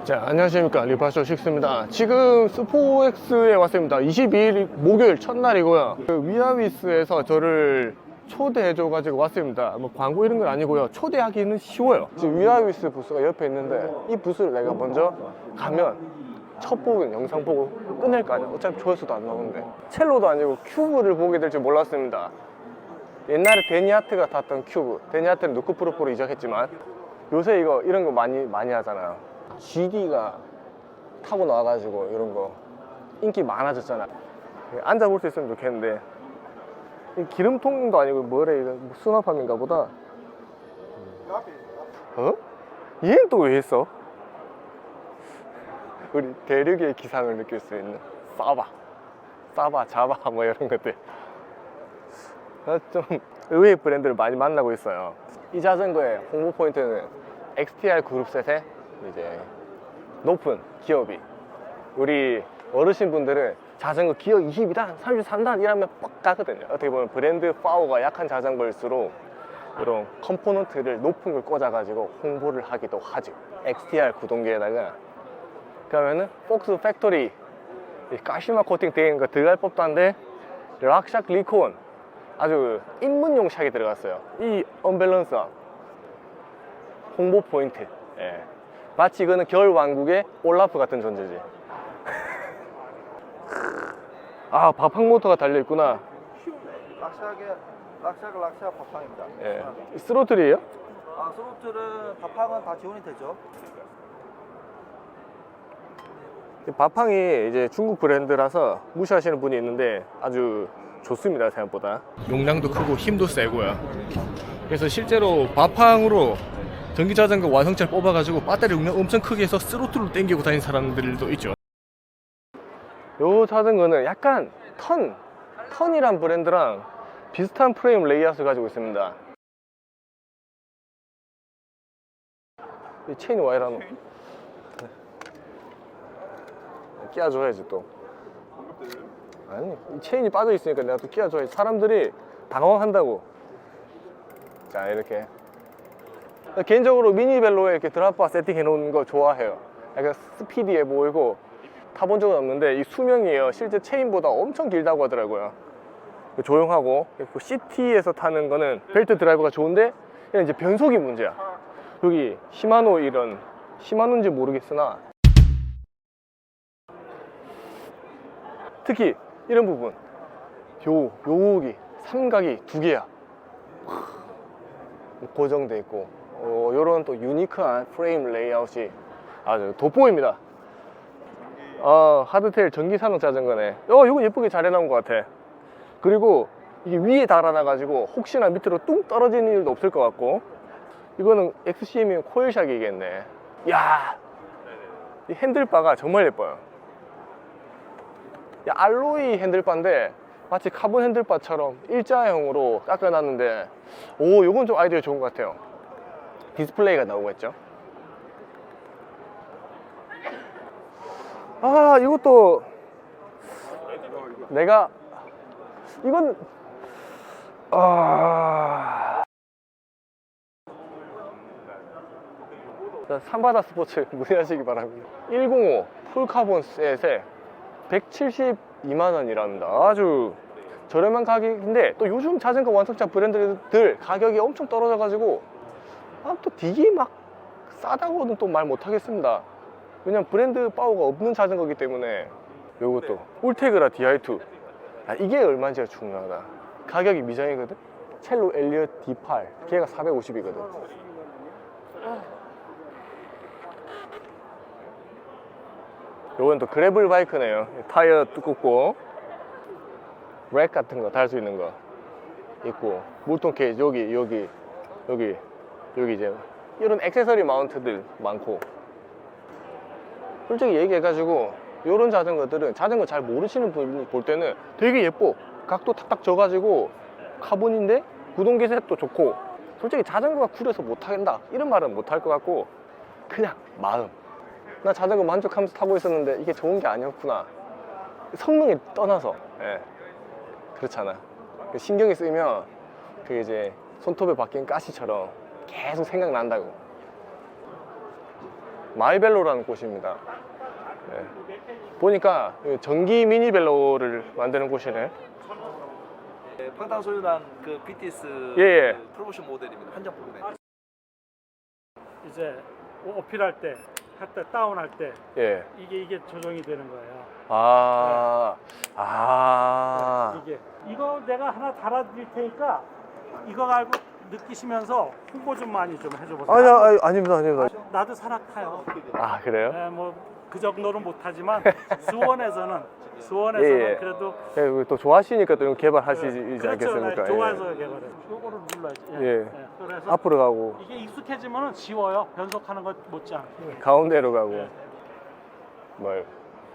자, 안녕하십니까, 리파쇼 식스입니다. 지금 스포엑스에 왔습니다. 22일 목요일 첫날이고요. 그 위아위스에서 저를 초대해줘가지고 왔습니다. 뭐 광고 이런 건 아니고요. 초대하기는 쉬워요. 지금 위아위스 부스가 옆에 있는데 이 부스를 내가 먼저 가면 첫 부분 영상 보고 끝낼 거 아니야. 어차피 조회수도 안 나오는데. 첼로도 아니고 큐브를 보게 될 줄 몰랐습니다. 옛날에 데니하트가 탔던 큐브. 데니하트는 누쿠프로포로 이적했지만 요새 이런 거 많이 하잖아요. GD가 타고 나와가지고 이런 거 인기 많아졌잖아. 앉아볼 수 있으면 좋겠는데 기름통도 아니고 뭐래, 이거 수납함인가 보다. 어? 얘는 또 왜 했어? 우리 대륙의 기상을 느낄 수 있는 사바, 자바 뭐 이런 것들. 좀 의외의 브랜드를 많이 만나고 있어요. 이 자전거의 홍보 포인트는 XTR 그룹셋의 이제 높은 기어비. 우리 어르신분들은 자전거 기어 22단, 33단 이러면 뻑 가거든요. 어떻게 보면 브랜드 파워가 약한 자전거일수록 이런 컴포넌트를 높은 걸 꽂아가지고 홍보를 하기도 하죠. XTR 구동계에다가 그러면은 폭스 팩토리 가시마 코팅 되어 있는 거 들어갈 법도 한데 락샥 리콘 아주 입문용 샥이 들어갔어요. 이 언밸런스함 홍보 포인트. 예. 마치 이거는 겨울 왕국의 올라프 같은 존재지. 아, 바팡 모터가 달려있구나. 락샥 바팡입니다. 예. 스로틀이에요? 아, 스로틀은 바팡은 다 지원이 되죠. 바팡이 이제 중국 브랜드라서 무시하시는 분이 있는데 아주 좋습니다. 생각보다 용량도 크고 힘도 세고요. 그래서 실제로 바팡으로 전기자전거 완성차를 뽑아가지고 배터리 용량 엄청 크게 해서 스로틀로 당기고 다니는 사람들도 있죠. 요 자전거는 약간 턴이란 브랜드랑 비슷한 프레임 레이아웃을 가지고 있습니다. 이 체인이 와 이러노? 끼워줘야지 또. 아니, 이 체인이 빠져 있으니까 내가 또 끼워줘야지. 사람들이 당황한다고. 자, 이렇게 개인적으로 미니벨로에 이렇게 드랍바 세팅해 놓은 거 좋아해요. 약간 스피디해 보이고. 타본 적은 없는데 이 수명이에요. 실제 체인보다 엄청 길다고 하더라고요. 조용하고. 시티에서 타는 거는 벨트 드라이브가 좋은데 이건 이제 변속이 문제야. 여기 시마노인지 모르겠으나 특히 이런 부분 여기 삼각이 두 개야. 고정돼 있고 요런 또 유니크한 프레임 레이아웃이 아주 돋보입니다. 하드테일 전기산업 자전거네. 이거 예쁘게 잘 해놓은 것 같아. 그리고 이게 위에 달아놔 가지고 혹시나 밑으로 뚱 떨어지는 일도 없을 것 같고. 이거는 XCM이면 코일샥이겠네. 야, 이 핸들바가 정말 예뻐요. 알로이 핸들바인데 마치 카본 핸들바처럼 일자형으로 깎아놨는데 요건 좀 아이디어 좋은 것 같아요. 디스플레이가 나오겠죠. 이것도 내가 이건 삼바다 스포츠 문의하시기 바랍니다. 105 풀카본 셋에 172만원이랍니다. 아주 저렴한 가격인데 또 요즘 자전거 완성차 브랜드들 가격이 엄청 떨어져 가지고 또 되게 막 싸다고는 또 말 못하겠습니다. 왜냐면 브랜드 파워가 없는 자전거기 때문에. 요것도 울테그라 DI2 이게 얼마인지가 중요하다. 가격이 미정이거든. 첼로 엘리엇 D8 걔가 450이거든 요건 또 그래블 바이크네요. 타이어 두껍고 랙 같은 거 달 수 있는 거 있고 물통 케이지 여기 이제 이런 액세서리 마운트들 많고. 솔직히 얘기해가지고 이런 자전거들은 자전거 잘 모르시는 분이 볼 때는 되게 예뻐. 각도 탁탁 져가지고 카본인데 구동계셋도 좋고. 솔직히 자전거가 구려서 못한다 이런 말은 못할 것 같고 그냥 마음. 나 자전거 만족하면서 타고 있었는데 이게 좋은 게 아니었구나. 성능에 떠나서. 예. 그렇잖아. 신경이 쓰이면 그게 이제 손톱에 박힌 가시처럼 계속 생각난다고. 마이벨로라는 곳입니다. 네. 보니까 전기 미니벨로를 만드는 곳이네. 네, 방탄소년단 그 BTS 예, 예. 그 프로모션 모델입니다. 한정 부분에. 이제 어필할 때, 할 때 다운할 때 예. 이게 조정이 되는 거예요. 이거 내가 하나 달아드릴 테니까 이거 알고 느끼시면서 홍보 좀 많이 좀 해줘보세요. 아닙니다. 나도 산악 타요. 아, 그래요? 네, 뭐 그 정도는 못하지만 수원에서는 예, 예. 그래도 예, 또 좋아하시니까 또 이런 개발하시지 그렇죠. 않겠습니까? 나 좋아해서 개발해. 요거를 눌러야지. 예. 그래서 앞으로 가고 이게 익숙해지면은 지워요. 변속하는 것 못지않게. 가운데로 가고. 예. 뭐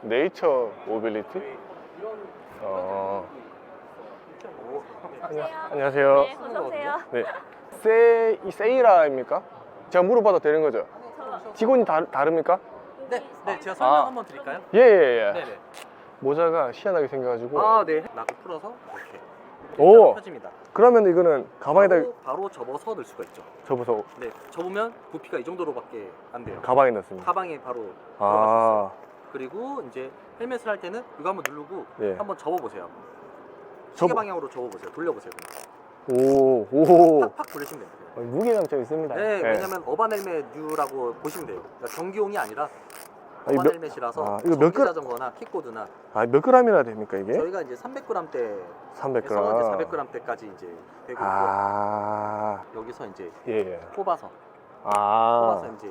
네이처 모빌리티? 안녕하세요. 네, 어서오세요. 네. 세이라입니까? 제가 물어봐도 되는 거죠? 직원이 다릅니까? 네, 제가 설명 아. 한번 드릴까요? 예. 네네. 모자가 희한하게 생겨가지고. 아, 네. 나고 풀어서 이렇게 오! 펴집니다. 그러면 이거는 가방에다 바로 접어서 넣을 수가 있죠. 접어서 네, 접으면 부피가 이 정도로밖에 안 돼요. 가방에 넣습니다. 가방에 바로 들어갈 수 있어요. 아, 그리고 이제 헬멧을 할 때는 이거 한번 누르고 예. 한번 접어보세요. 접어- 시계 방향으로 접어보세요. 돌려보세요. 오. 팍팍 돌리시면 됩니다. 무게감 좀 있습니다. 네, 예. 왜냐면 어반 헬멧 U라고 보시면 돼요. 그러니까 전기용이 아니라 아니, 어반 헬멧이라서 이거 몇 전기 그램- 자전거나 킥보드나 몇 g이나 됩니까 이게? 저희가 이제 300g대에서 300g. 400g대까지 이제 되고 있고 여기서 이제 예. 뽑아서 이제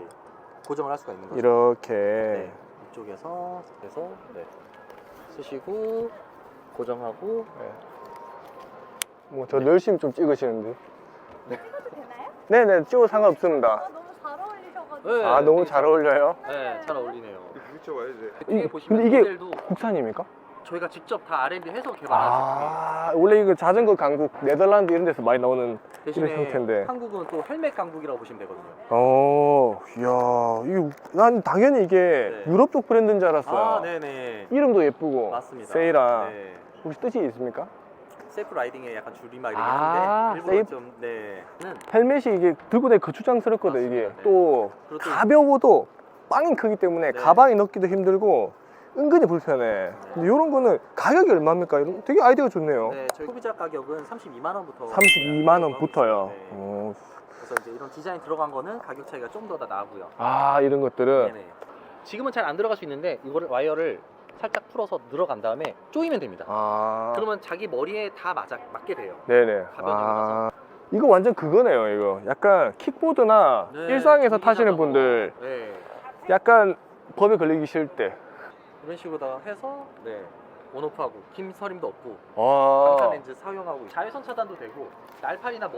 고정을 할 수가 있는 거죠. 이렇게. 네, 이쪽에서 해서 쓰시고 고정하고 뭐 저 열심히 좀 찍으시는데. 찍어도 되나요? 네네, 찍어도 상관없습니다. 너무 잘 어울리셔가지고. 네, 너무 잘 어울려요. 네, 잘 어울리네요. 이- 뒤에 보시면 근데 이게 모델도 국산입니까? 저희가 직접 다 R&D 해서 개발한 원래 이거 자전거 강국 네덜란드 이런 데서 많이 나오는 제품이에요. 대신에 이런 형태인데. 한국은 또 헬멧 강국이라고 보시면 되거든요. 이야, 난 당연히 이게 네. 유럽 쪽 브랜드인 줄 알았어요. 아, 네네. 이름도 예쁘고. 맞습니다. 세이라. 네. 혹시 뜻이 있습니까? 셀프 라이딩에 약간 줄임말 아, 이긴 한데 일부러 세이프- 좀 는 헬멧이 이게 들고 다니기 거추장스럽거든, 이게. 맞습니다. 네. 또 그리고 또- 가벼워도 빵이 크기 때문에 네. 가방에 넣기도 힘들고 은근히 불편해. 근데 이런 거는 가격이 얼마입니까? 이런 되게 아이디어가 좋네요. 네, 저희 소비자 가격은 32만 원부터 32만 원부터요. 네. 그래서 이제 이런 디자인 들어간 거는 가격 차이가 좀 더 나고요. 이런 것들은 네네. 지금은 잘 안 들어갈 수 있는데 이거를 와이어를 살짝 풀어서 들어간 다음에 조이면 됩니다. 그러면 자기 머리에 다 맞게 돼요. 네네. 가변적이라서. 이거 완전 그거네요. 이거 약간 킥보드나 네, 일상에서 전기 타시는 자전거. 분들 네. 약간 법에 걸리기 싫을 때. 이런 식으로 다 해서 온오프하고 김서림도 없고 아. 방탄 렌즈 사용하고 자외선 차단도 되고 날파리나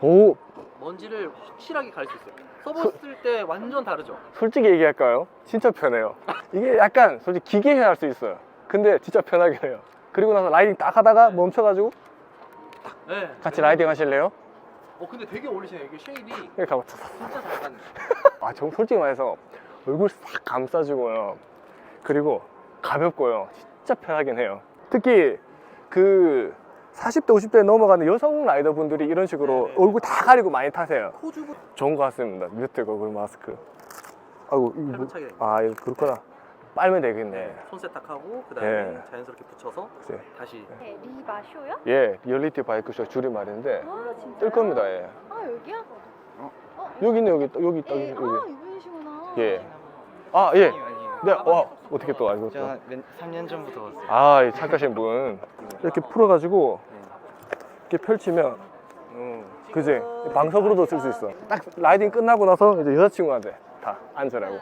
오, 먼지를 확실하게 가릴 수 있어요. 써봤을 때 완전 다르죠. 솔직히 얘기할까요? 진짜 편해요. 이게 약간 솔직히 기계해야 할 수 있어요. 근데 진짜 편하게 해요. 그리고 나서 라이딩 딱 하다가 멈춰가지고 네. 같이 라이딩 하실래요? 근데 되게 어울리시네요. 이게 쉐입이 이렇게 가면 진짜 잘 맞네. 정 솔직히 말해서 얼굴 싹 감싸주고요. 그리고 가볍고요. 진짜 편하긴 해요. 특히 그 40대 50대 넘어가는 여성 라이더분들이 이런 식으로 네네. 얼굴 다 가리고 많이 타세요. 코주부 좋은 것 같습니다. 뮤트 거울 마스크. 아이고 이거 팔꿈차게 이거 그렇구나. 빨면 되겠네. 손 세탁하고 그 다음에 네. 자연스럽게 붙여서 네. 다시 네, 리바쇼요? 예, 리얼리티 바이크쇼 줄임말인데 아, 진짜요? 뜰 겁니다. 예. 아, 여기요? 여기 있네, 여기 있다, 여기 있다, 네, 여기. 이분이시구나. 예. 예. 네, 와, 어떻게 또 알고 또. 3년 전부터 왔어요. 이 착하신 분. 이렇게 풀어가지고 이렇게 펼치면 그지? 방석으로도 쓸 수 있어. 딱 라이딩 끝나고 나서 이제 여자친구한테 다 앉으라고.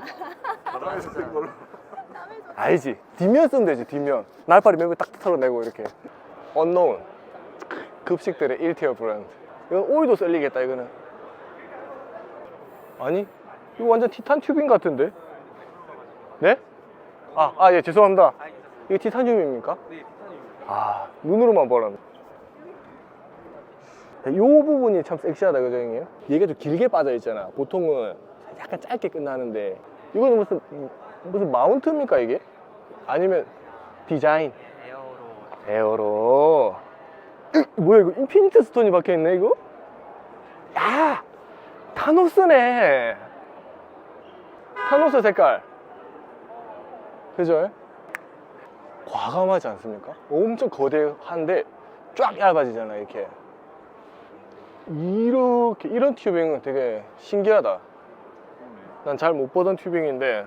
알지? 뒷면 쓰면 되지, 뒷면. 날파리 맨날 딱 털어내고 이렇게. 언노운. 급식들의 1티어 브랜드. 이건 오일도 썰리겠다, 이거는. 아니? 이거 완전 티탄 튜빙 같은데? 네? 예, 죄송합니다. 이거 티타늄입니까? 네, 티타늄입니다. 눈으로만 보라. 이 부분이 참 섹시하다, 그죠, 형님? 얘가 좀 길게 빠져 있잖아. 보통은 약간 짧게 끝나는데. 이거는 무슨 마운트입니까, 이게? 아니면 디자인? 에어로. 뭐야, 이거 인피니트 스톤이 박혀 있네, 이거? 야! 타노스네. 타노스 색깔. 그죠? 과감하지 않습니까? 엄청 거대한데 쫙 얇아지잖아, 이렇게. 이런 튜빙은 되게 신기하다. 난 잘 못 보던 튜빙인데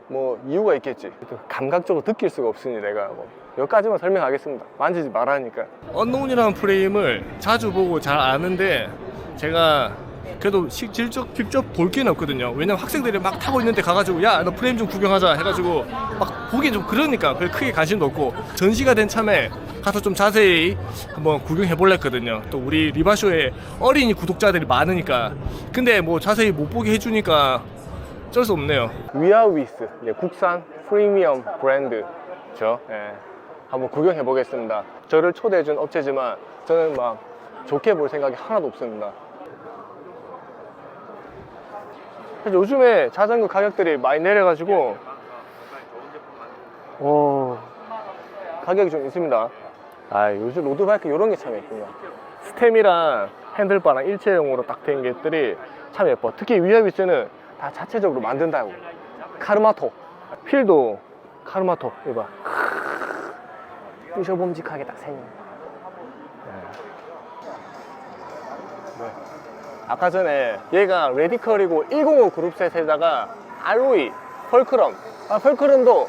뭐 이유가 있겠지. 감각적으로 느낄 수가 없으니 내가 뭐 여기까지만 설명하겠습니다. 만지지 말라니까. 언노운이라는 프레임을 자주 보고 잘 아는데 제가 그래도 직접 볼 게는 없거든요. 왜냐면 학생들이 막 타고 있는데 가가지고 야 너 프레임 좀 구경하자 해가지고 막 보기엔 좀 그러니까 별 크게 관심도 없고, 전시가 된 참에 가서 좀 자세히 한번 구경해볼라 했거든요. 또 우리 리바쇼에 어린이 구독자들이 많으니까. 근데 뭐 자세히 못 보게 해주니까 어쩔 수 없네요. 위아위스, 국산 프리미엄 브랜드죠. 예. 한번 구경해 보겠습니다. 저를 초대해준 업체지만 저는 막 좋게 볼 생각이 하나도 없습니다. 요즘에 자전거 가격들이 많이 내려가지고 가격이 좀 있습니다. 요즘 로드바이크 이런 게 참 예쁘냐. 스템이랑 핸들바랑 일체형으로 딱 된 것들이 참 예뻐. 특히 위아위스는 다 자체적으로 만든다고. 카르마토 휠도 카르마토. 이거 봐, 부셔봄직하게 딱 생긴. 아까 전에 얘가 레디컬이고 105 그룹셋에다가 알로이, 펄크럼. 펄크럼도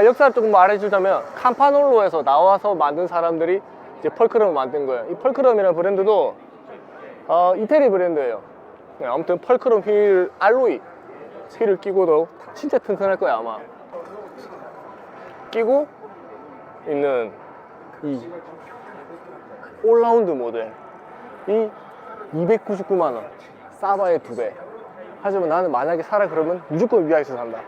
역사를 조금 말해주자면 캄파놀로에서 나와서 만든 사람들이 이제 펄크럼을 만든 거예요. 이 펄크럼이라는 브랜드도 이태리 브랜드예요. 네, 아무튼 펄크럼 휠, 알로이 휠을 끼고도 진짜 튼튼할 거야 아마. 끼고 있는 이 올라운드 모델, 이 299만원, 사바의 2배. 하지만 나는 만약에 사라 그러면 무조건 위아이스 산다.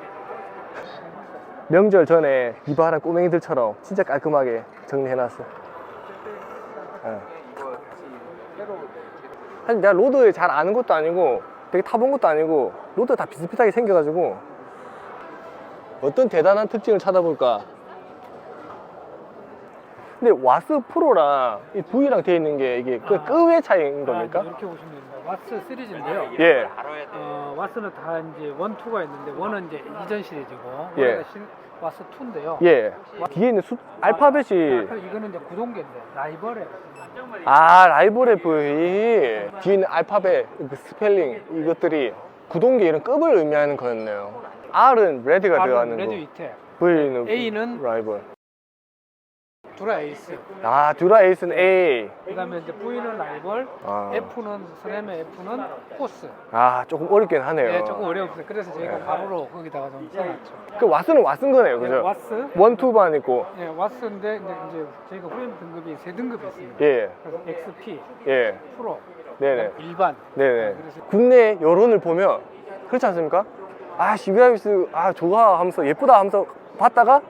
명절 전에 이바라 꼬맹이들처럼 진짜 깔끔하게 정리해놨어. 사실 내가 로드 잘 아는 것도 아니고 되게 타본 것도 아니고 로드 다 비슷비슷하게 생겨가지고 어떤 대단한 특징을 찾아볼까. 근데 와스 프로랑 이 V랑 되어 있는 게 이게 끄의 차이인 겁니까? 이렇게 보시면 됩니다. 와스 시리즈인데요. 예. 와스는 다 이제 1, 2가 있는데 1은 이제 이전 시리즈고 예. 와스 2인데요. 예. 뒤에 있는 알파벳이 이거는 이제 구동계인데 라이벌에 라이벌의 V. 뒤에 있는 알파벳, 스펠링 이것들이 구동계 이런 급을 의미하는 거였네요. R은 레드가 들어가는 레드 거. 위태, V는 A는 라이벌. 두라 에이스. 듀라 에이스는 A. 그다음에 이제 V는 라이벌, F는 스램의 F는 코스. 조금 어렵긴 하네요. 네, 조금 어려웠어요. 그래서 저희가 바로로 거기다가 좀 써놨죠. 그 와스는 와스인 거네요, 그죠? 와스. 1, 2반 있고. 예, 와스인데 이제 저희가 프레임 등급이 3등급이 있습니다. 예. 그래서 XP, 예. 프로, 네네. 일반. 네네. 그래서 국내 여론을 보면 그렇지 않습니까? 위아위스 좋아 하면서 예쁘다 하면서 봤다가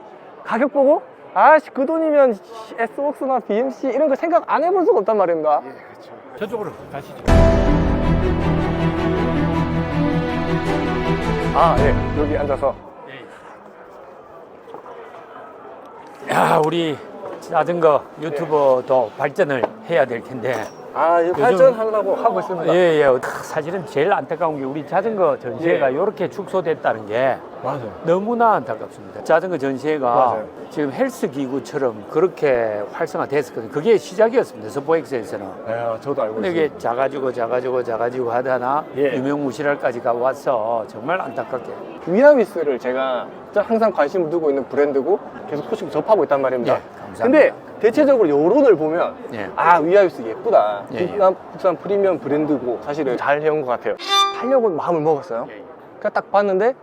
가격 보고 그 돈이면 S웍스나 BMC 이런 거 생각 안 해볼 수가 없단 말입니다. 예, 그렇죠. 저쪽으로 가시죠. 네. 여기 앉아서. 야, 우리 자전거 유튜버도 발전을 해야 될 텐데. 이거 발전하려고 하고 있습니다. 예. 사실은 제일 안타까운 게 우리 자전거 전시회가 이렇게 축소됐다는 게 맞아요. 너무나 안타깝습니다. 자전거 전시회가 맞아요. 지금 헬스 기구처럼 그렇게 활성화됐었거든요. 그게 시작이었습니다. 서포엑스에서는. 저도 알고 근데 이게 작아지고 하다나 예. 유명무실할까지 와서 정말 안타깝게. 위아위스를 제가 항상 관심을 두고 있는 브랜드고 계속 소식 접하고 있단 말입니다. 예, 감사합니다. 근데 대체적으로 여론을 보면 예. 위아위스 예쁘다. 예. 국산 프리미엄 브랜드고 사실은 잘 해온 것 같아요. 하려고 마음을 먹었어요. 그러니까 딱 봤는데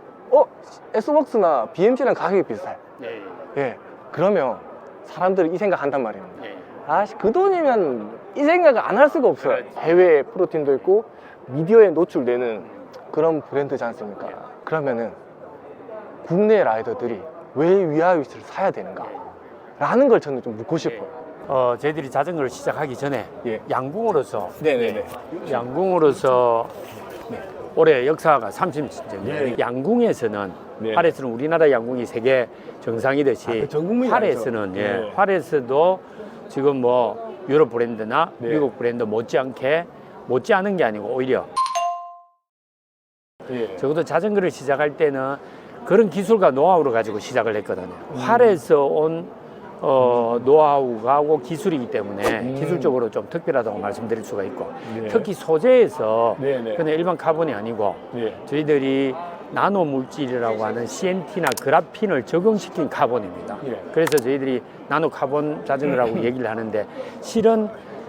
S웍스나 BMC랑 가격이 비슷해요. 예. 그러면 사람들이 이 생각 한단 말이에요. 그 돈이면 이 생각을 안 할 수가 없어요. 해외에 프로틴도 있고 미디어에 노출되는 그런 브랜드지 않습니까? 그러면은 국내 라이더들이 왜 위아위스를 사야 되는가? 라는 걸 저는 좀 묻고 싶어요. 저희들이 자전거를 시작하기 전에 예. 양궁으로서 네네네. 양궁으로서 올해 역사가 30주년. 네. 양궁에서는 네. 팔에서는 우리나라 양궁이 세계 정상이듯이 전 국민이 팔에서는 아니죠. 네. 팔에서도 지금 뭐 유럽 브랜드나 네. 미국 브랜드 못지않은 게 아니고 오히려 예. 적어도 자전거를 시작할 때는 그런 기술과 노하우를 가지고 시작을 했거든요. 활에서 온 노하우하고 기술이기 때문에 기술적으로 좀 특별하다고 말씀드릴 수가 있고 네. 특히 소재에서 네, 네. 그냥 일반 카본이 아니고 네. 저희들이 나노 물질이라고 하는 CNT나 그라핀을 적용시킨 카본입니다. 예. 그래서 저희들이 나노 카본 자전거라고 얘기를 하는데 실은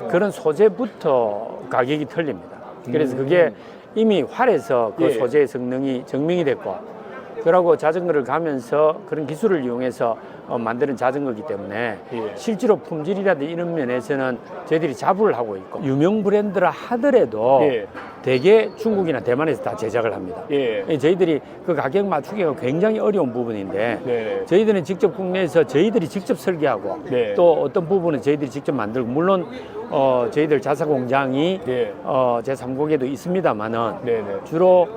그런 소재부터 가격이 틀립니다. 그래서 그게 이미 활에서 그 예. 소재의 성능이 증명이 됐고 그러고 자전거를 가면서 그런 기술을 이용해서 만드는 자전거이기 때문에 예. 실제로 품질이라든지 이런 면에서는 저희들이 자부를 하고 있고 유명 브랜드라 하더라도 예. 대개 중국이나 대만에서 다 제작을 합니다. 예. 저희들이 그 가격 맞추기가 굉장히 어려운 부분인데 네. 저희들은 직접 국내에서 저희들이 직접 설계하고 네. 또 어떤 부분은 저희들이 직접 만들고 물론 저희들 자사 공장이 네. 제3국에도 있습니다만은 네네. 주로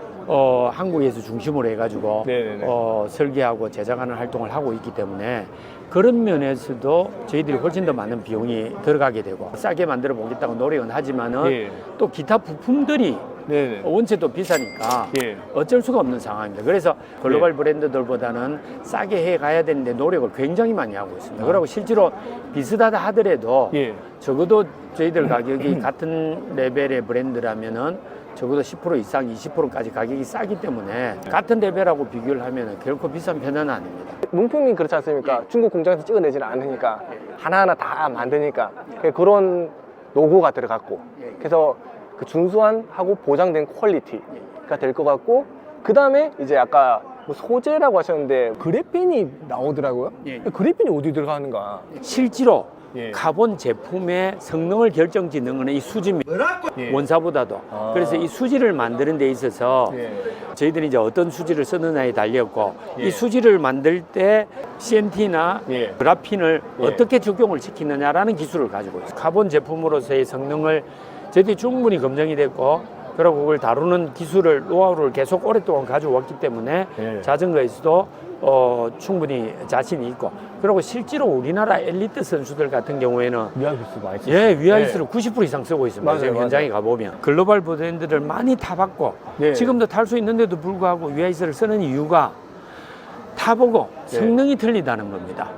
한국에서 중심으로 해가지고 네네네. 설계하고 제작하는 활동을 하고 있기 때문에 그런 면에서도 저희들이 훨씬 더 많은 비용이 들어가게 되고 싸게 만들어 보겠다고 노력은 하지만은 예. 또 기타 부품들이 네네. 원체 또 비싸니까 예. 어쩔 수가 없는 상황입니다. 그래서 글로벌 브랜드들보다는 싸게 해 가야 되는데 노력을 굉장히 많이 하고 있습니다. 그리고 실제로 비슷하다 하더라도 예. 적어도 저희들 가격이 같은 레벨의 브랜드라면은 적어도 10% 이상 20%까지 가격이 싸기 때문에 같은 레벨하고 비교를 하면 결코 비싼 편은 아닙니다. 문품이 그렇지 않습니까? 중국 공장에서 찍어내지는 않으니까 하나하나 다 만드니까 그런 노고가 들어갔고 그래서 그 준수한 하고 보장된 퀄리티가 될 것 같고 그 다음에 이제 아까 뭐 소재라고 하셨는데 그래핀이 나오더라고요. 예. 그래핀이 어디 들어가는가? 실제로 예. 카본 제품의 성능을 결정짓는 이 수지입니다. 예. 원사보다도. 아. 그래서 이 수지를 만드는 데 있어서 예. 저희들이 이제 어떤 수지를 쓰느냐에 달렸고 예. 이 수지를 만들 때 CNT나 예. 그라핀을 예. 어떻게 적용을 시키느냐라는 기술을 가지고 있어요. 카본 제품으로서의 성능을 저희들이 충분히 검증이 됐고 그리고 그걸 다루는 기술을 노하우를 계속 오랫동안 가져왔기 때문에 예. 자전거에서도 충분히 자신이 있고 그리고 실제로 우리나라 엘리트 선수들 같은 경우에는 미아비스 많이 쓰죠. 예, 위아이스를 90% 이상 쓰고 있습니다. 맞아요, 지금 맞아요. 현장에 가보면 글로벌 브랜드들 많이 타봤고 네. 지금도 탈 수 있는데도 불구하고 위아이스를 쓰는 이유가 타보고 네. 성능이 틀리다는 겁니다.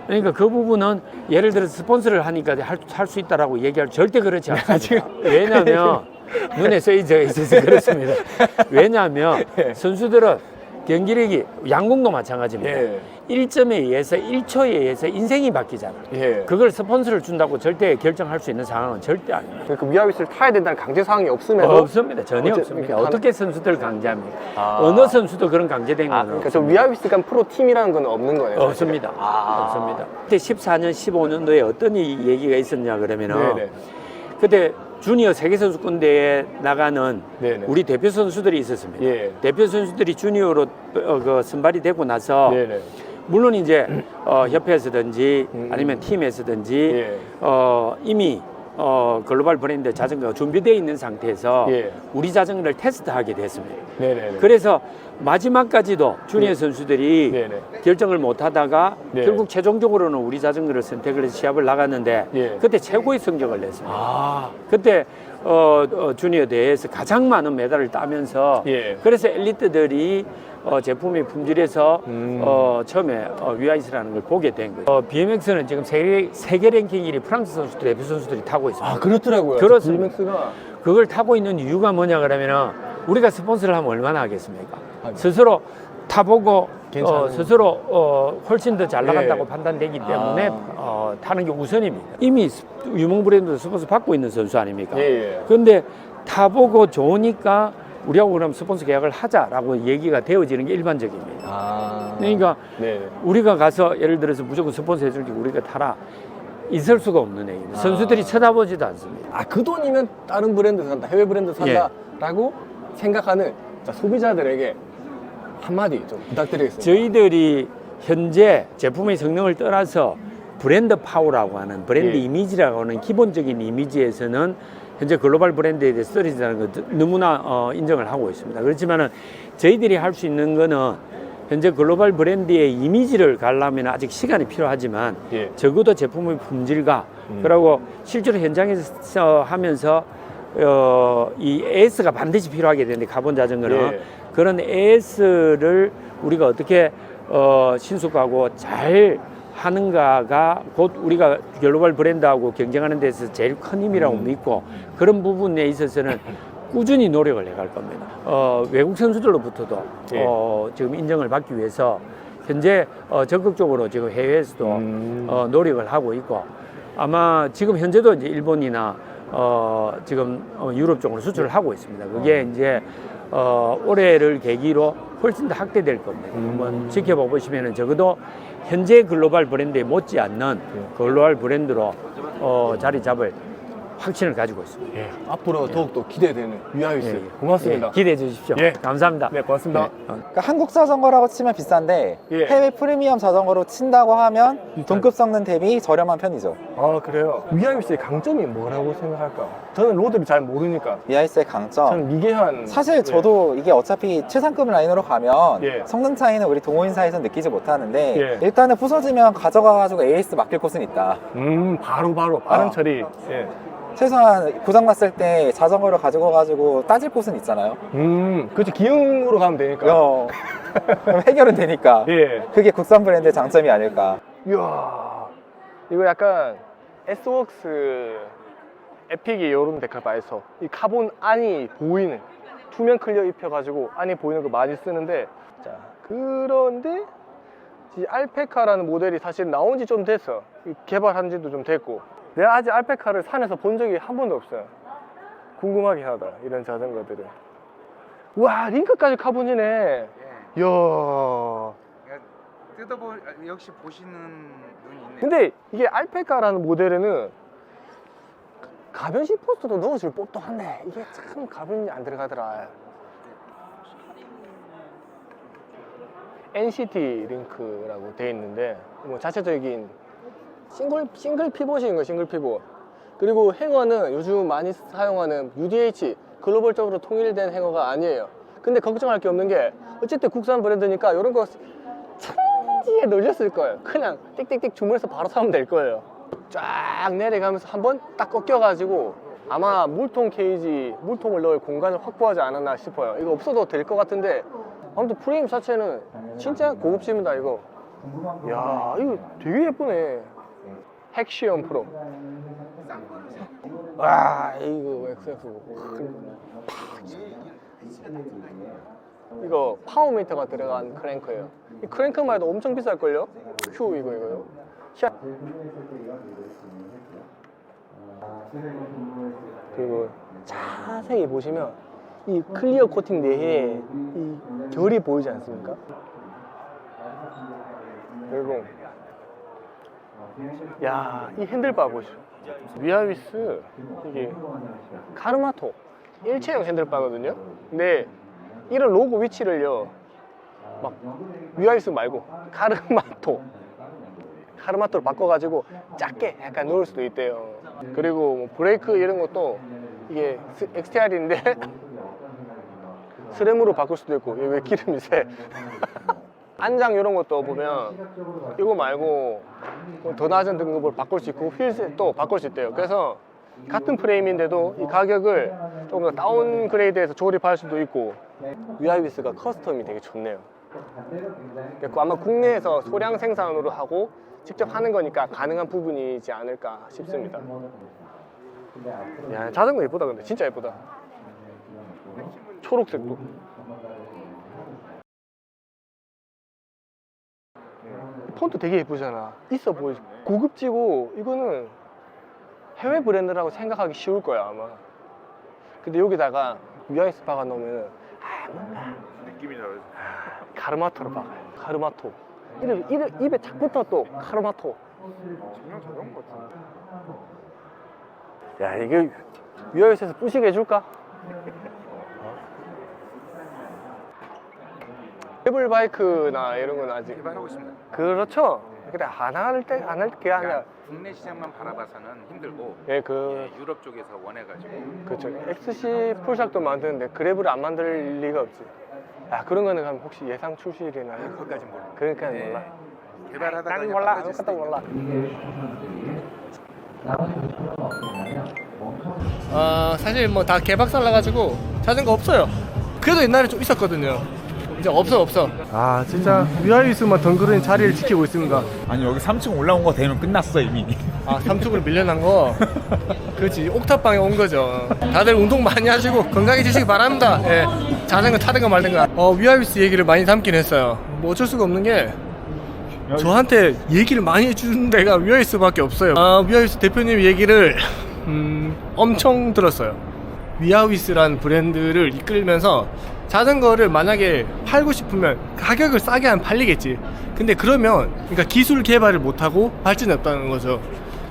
그러니까 그 부분은 예를 들어서 스폰서를 하니까 할 수 있다라고 얘기할 절대 그렇지 않습니다. 왜냐하면 눈에 써져 있어서 그렇습니다. 왜냐하면 선수들은 경기력이 양궁도 마찬가지입니다. 예. 1점에 의해서 1초에 의해서 인생이 바뀌잖아요. 예. 그걸 스폰서를 준다고 절대 결정할 수 있는 상황은 절대 아닙니다. 그 미아비스를 타야 된다는 강제 사항이 없음에도 없습니다. 전혀 어째- 없습니다. 이렇게 어떻게 선수들 강제합니까? 아. 어느 선수도 그런 강제된 건 그러니까 저 위아비스가 프로 팀이라는 건 없는 거예요. 사실은. 없습니다. 아. 없습니다. 그때 14년, 15년도에 어떤 얘기가 있었냐 그러면은 네네. 그때 주니어 세계선수권대회에 나가는 네네. 우리 대표 선수들이 있었습니다. 예. 대표 선수들이 주니어로 그 선발이 되고 나서 네네. 물론 이제 협회에서든지 아니면 팀에서든지 예. 이미 글로벌 브랜드 자전거가 준비되어 있는 상태에서 예. 우리 자전거를 테스트하게 됐습니다. 네네. 그래서 마지막까지도 주니어 선수들이 네네. 결정을 못 하다가 네. 결국 최종적으로는 우리 자전거를 선택을 해서 시합을 나갔는데 예. 그때 최고의 성적을 냈습니다. 아. 그때 주니어 대회에서 가장 많은 메달을 따면서 예. 그래서 엘리트들이 제품의 품질에서 처음에 위아이스라는 걸 보게 된 거예요. BMX는 지금 세계 랭킹 1위 프랑스 선수들, 대표 선수들이 타고 있습니다. 아, 그렇더라고요. 그렇습니다. BMX가 그걸 타고 있는 이유가 뭐냐 그러면은 우리가 스폰서를 하면 얼마나 하겠습니까? 아, 스스로 타보고 괜찮은 스스로 훨씬 더 잘 나간다고 예. 판단되기 때문에 아. 타는 게 우선입니다. 이미 유명 브랜드 스폰서 받고 있는 선수 아닙니까? 예, 예. 그런데 타보고 좋으니까 우리하고 그럼 스폰서 계약을 하자라고 얘기가 되어지는 게 일반적입니다. 아. 그러니까 네. 우리가 가서 예를 들어서 무조건 스폰서 해줄게 우리가 타라 있을 수가 없는 얘기입니다. 선수들이 쳐다보지도 않습니다. 아, 그 돈이면 다른 브랜드 산다, 해외 브랜드 산다라고 생각하는 자, 소비자들에게 한마디 좀 부탁드리겠습니다. 저희들이 현재 제품의 성능을 떠나서 브랜드 파워라고 하는 브랜드 예. 이미지라고 하는 기본적인 이미지에서는 현재 글로벌 브랜드에 대해 떨어진다는 거 너무나 인정을 하고 있습니다. 그렇지만은 저희들이 할 수 있는 거는 현재 글로벌 브랜드의 이미지를 가려면 아직 시간이 필요하지만 예. 적어도 제품의 품질과 그리고 실제로 현장에서 하면서 이 AS가 반드시 필요하게 되는데 카본 자전거는 예. 그런 AS를 우리가 어떻게 신속하고 잘 하는가가 곧 우리가 글로벌 브랜드하고 경쟁하는 데서 제일 큰 힘이라고 믿고 그런 부분에 있어서는 꾸준히 노력을 해갈 겁니다. 외국 선수들로부터도 예. 지금 인정을 받기 위해서 현재 적극적으로 지금 해외에서도 노력을 하고 있고 아마 지금 현재도 이제 일본이나 지금 유럽 쪽으로 수출을 하고 있습니다. 그게 이제 올해를 계기로 훨씬 더 확대될 겁니다. 한번 지켜봐 보시면은 적어도 현재 글로벌 브랜드에 못지않는 글로벌 브랜드로 자리 잡을 확신을 가지고 있습니다. 예. 앞으로 더욱더 기대되는 위아위스. 예, 예. 고맙습니다. 예, 기대해 주십시오. 예. 감사합니다. 네, 고맙습니다. 그러니까 한국 자전거라고 치면 비싼데 예. 해외 프리미엄 자전거로 친다고 하면 동급 성능 대비 저렴한 편이죠. 아, 그래요? 위아위스의 강점이 뭐라고 생각할까? 저는 로드를 잘 모르니까. VIS의 강점. 저는 미개한. 사실 저도 이게 어차피 최상급 라인으로 가면 예. 성능 차이는 우리 동호인사에서 느끼지 못하는데 예. 일단은 부서지면 가져가가지고 AS 맡길 곳은 있다. 바로 빠른 처리. 예. 최소한 고장났을 때 자전거를 가지고 가지고 따질 곳은 있잖아요. 그렇지. 기흥으로 가면 되니까. 그럼 해결은 되니까. 예. 그게 국산 브랜드의 장점이 아닐까. 이야. 이거 약간 S웍스 에픽이 이런 데칼 봐서 이 카본 안이 보이는 투명 클리어 입혀가지고 안이 보이는 거 많이 쓰는데 자 그런데 이 알페카라는 모델이 사실 나온 지 좀 됐어. 개발한 지도 좀 됐고 내가 아직 알페카를 산에서 본 적이 한 번도 없어요. 궁금하긴 하다 이런 자전거들은. 와 링크까지 카본이네. 이야. 뜯어보 역시 보시는 눈이 있네. 근데 이게 알페카라는 모델에는 가변식 포스트도 넣어줄 법도 한데 이게 참 가변이 안 들어가더라. NCT 링크라고 돼 있는데 뭐 자체적인 싱글 피봇인 거 싱글 피봇. 그리고 행어는 요즘 많이 사용하는 UDH 글로벌적으로 통일된 행어가 아니에요. 근데 걱정할 게 없는 게 어쨌든 국산 브랜드니까 이런 거 천지에 널렸을 거예요. 그냥 띡띡띡 주문해서 바로 사면 될 거예요. 쫙 내려가면서 한번 딱 꺾여가지고 아마 물통을 넣을 공간을 확보하지 않았나 싶어요. 이거 없어도 될 것 같은데 아무튼 프레임 자체는 진짜 고급집니다 이거. 야 이거 되게 예쁘네. 핵시엄 프로. 와 이거 XX 이거 파워미터가 들어간 크랭크예요. 이 크랭크만 해도 엄청 비쌀걸요? 큐 이거요. 그리고 자세히 보시면 이 클리어 코팅 내에 이 결이 보이지 않습니까? 그리고 야, 이 핸들바 보시죠. 위아위스 이게 카르마토 일체형 핸들바거든요. 근데 이런 로고 위치를요 막 위아위스 말고 카르마토로 바꿔가지고 작게 약간 놓을 수도 있대요. 그리고 뭐 브레이크 이런 것도 이게 XTR인데 스램으로 바꿀 수도 있고. 이게 왜 기름이 새? 안장 이런 것도 보면 이거 말고 더 낮은 등급으로 바꿀 수 있고 휠셋도 바꿀 수 있대요. 그래서 같은 프레임인데도 이 가격을 조금 더 다운그레이드해서 조립할 수도 있고. 위아위스가 커스텀이 되게 좋네요. 그리고 아마 국내에서 소량 생산으로 하고 직접 하는 거니까 가능한 부분이지 않을까 싶습니다. 야, 자전거 예쁘다. 근데 진짜 예쁘다. 초록색도. 폰트 되게 예쁘잖아. 있어 보이지. 고급지고 이거는 해외 브랜드라고 생각하기 쉬울 거야 아마. 근데 여기다가 위아이스 박아 놓으면 뭔가 느낌이 다르죠. 카르마토로 박아요. 카르마토. 입에 착 붙어 또 카르마토. 정말 자전거 같은데. 야 이게 위아이스에서 뿌시게 해줄까? 케이블 바이크나 이런 건 아직 개발하고 있습니다. 그렇죠. 근데 안 할 게 아니라 그러니까 국내 시장만 바라봐서는 힘들고 예, 유럽 쪽에서 원해가지고 그렇죠. XC 풀샥도 만드는데 그래브를 안 만들 리가 없지. 야 그런 거는 그럼 혹시 예상 출시일이나 그것까진 몰라. 그러니까 네. 몰라. 개발하다가 난 이제 몰라. 바꿔질 수도 아무것도 몰라. 사실 뭐 다 개박살 나가지고 자전거 없어요. 그래도 옛날에 좀 있었거든요. 이제 없어. 아 진짜 위아위스만 덩그러니 자리를 지키고 있습니다. 아니 여기 3층 올라온 거 대면 끝났어 이미. 아 3층으로 밀려난 거. 그렇지 옥탑방에 온 거죠. 다들 운동 많이 하시고 건강해지시기 바랍니다. 예, 자전거 타든가 말든가. 위아위스 얘기를 많이 담긴 했어요. 뭐 어쩔 수가 없는 게 저한테 얘기를 많이 해주는 데가 위아위스밖에 없어요. 위아위스 대표님 얘기를 엄청 들었어요. 위아위스란 브랜드를 이끌면서 자전거를 만약에 팔고 싶으면 가격을 싸게 하면 팔리겠지. 근데 그러니까 기술 개발을 못하고 발전이 없다는 거죠.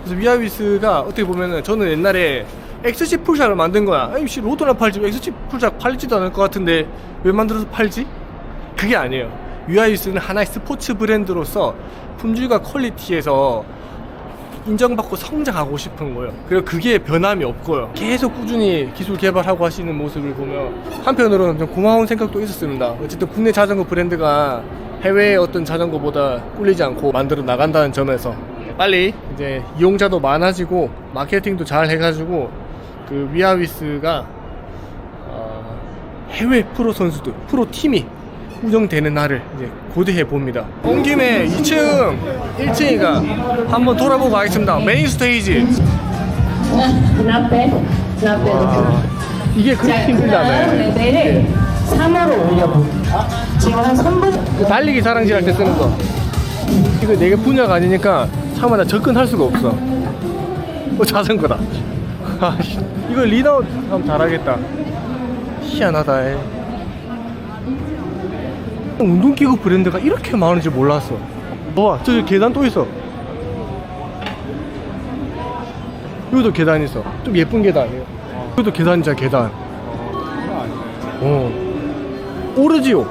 그래서 위아위스가 어떻게 보면은 저는 옛날에 XC 풀샷을 만든 거야. 아니 로드나 팔지 XC 풀샷 팔지도 않을 것 같은데 왜 만들어서 팔지? 그게 아니에요. 위아위스는 하나의 스포츠 브랜드로서 품질과 퀄리티에서 인정받고 성장하고 싶은 거예요. 그리고 그게 변함이 없고요. 계속 꾸준히 기술 개발하고 하시는 모습을 보면 한편으로는 좀 고마운 생각도 있었습니다. 어쨌든 국내 자전거 브랜드가 해외의 어떤 자전거보다 꿀리지 않고 만들어 나간다는 점에서 빨리 이제 이용자도 많아지고 마케팅도 잘 해가지고 그 위아위스가 해외 프로 선수들, 프로 팀이 운영되는 날을 이제 고대해 봅니다. 온 김에 2층, 1층이가 한번 돌아보고 가겠습니다. 메인 스테이지. 이게 그렇게 힘들다며. 레벨을 3으로 올려봅니다. 지금 한 3분 달리기 자랑질 할 때 쓰는 거. 이거 내가 분야가 아니니까 참아 접근할 수가 없어. 자전거다. 이거 리드아웃 하면 잘하겠다. 희한하다. 운동기구 브랜드가 이렇게 많은지 몰랐어. 봐, 저기 계단 또 있어. 여기도 계단 있어. 좀 예쁜 계단이에요. 여기도 계단이잖아, 계단. 오르지요.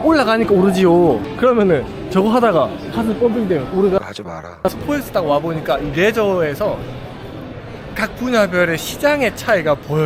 올라가니까 오르지요. 그러면은 저거 하다가 가슴 펌핑 되면 오르가. 하지 마라. 스포엑스 딱 와보니까 이 레저에서 각 분야별의 시장의 차이가 보여요.